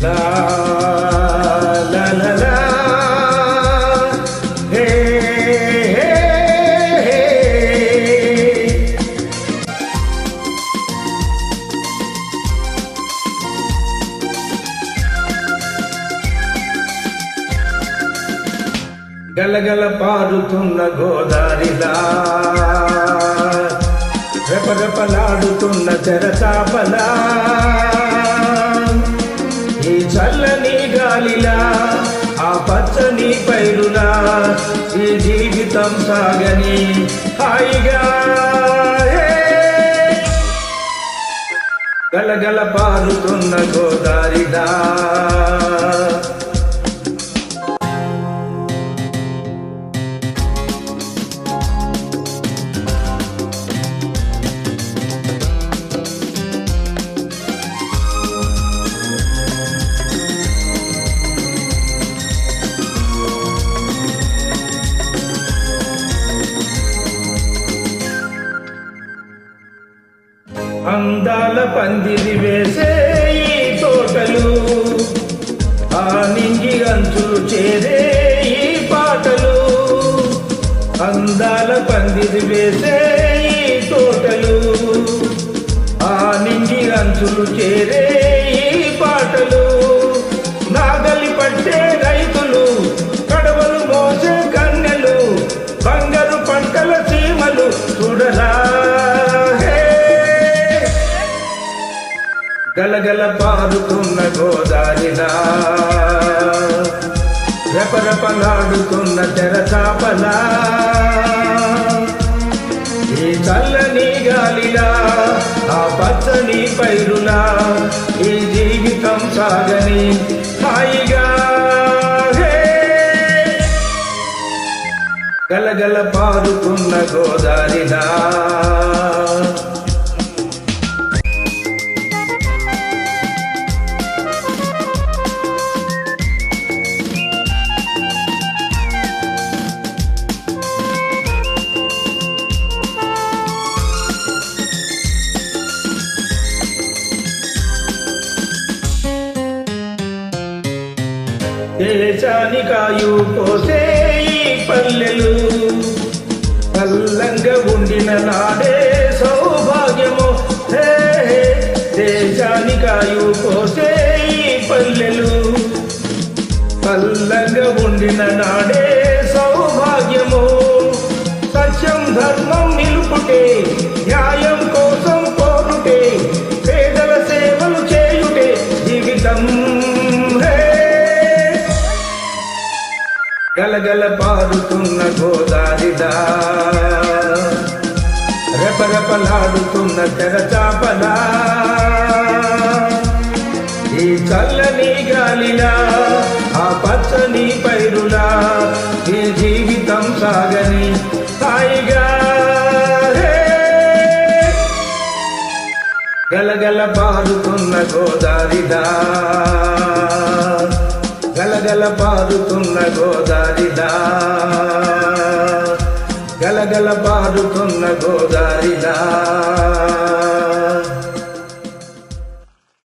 లా లా లా లా హే హే హే గలగల పారుతున్న గోదారిలా రెపరెపలాడుతున్న తెరచాపలా ఈ చల్లని గాలిలా ఆ పచ్చని పైరులా ఈ జీవితం సాగని హాయిగా గలగల పారుతున్న గోదారిలా అందాల పందిరి వేసే ఈ తోటలు ఆ నింగి అంచులు చేరే ఈ పాటలు అందాల పందిరి వేసే ఈ తోటలు ఆ నింగి అంచులు చేరే ఈ పాటలు నాగలి పట్టే రైతులు కడవలు మోసే కన్నెలు బంగారు పంటల సీమలు చూడరా గలగల పారుతున్న గోదారిలా రెపరెపలాడుతున్న తెరచాపలా ఈ చల్లని గాలిలా ఆ పచ్చని పైరులా ఈ జీవితం సాగని హాయిగా గలగల పారుతున్న గోదారిలా దేశానికాయు కోసే ఈ పల్లెలు పల్లంగా ఉండిన నాడే సౌభాగ్యము దేశానికాయు కోసే ఈ పల్లెలు పల్లంగా ఉండిన నాడే సౌభాగ్యము సత్యం ధర్మం నిలుపుటే న్యాయం కోసం కోరుటే పేదల సేవలు చేయుటే జీవితం గలగల పారుతున్న గోదారిలా రెపరెపలాడుతున్న తెరచాపలా ఈ చల్లని గాలిలా ఆ పచ్చని పైరులా ఈ జీవితం సాగని హాయిగా గలగల పారుతున్న గోదారిలా గలగల పారుతున్న గోదారిలా గలగల పారుతున్న గోదారిలా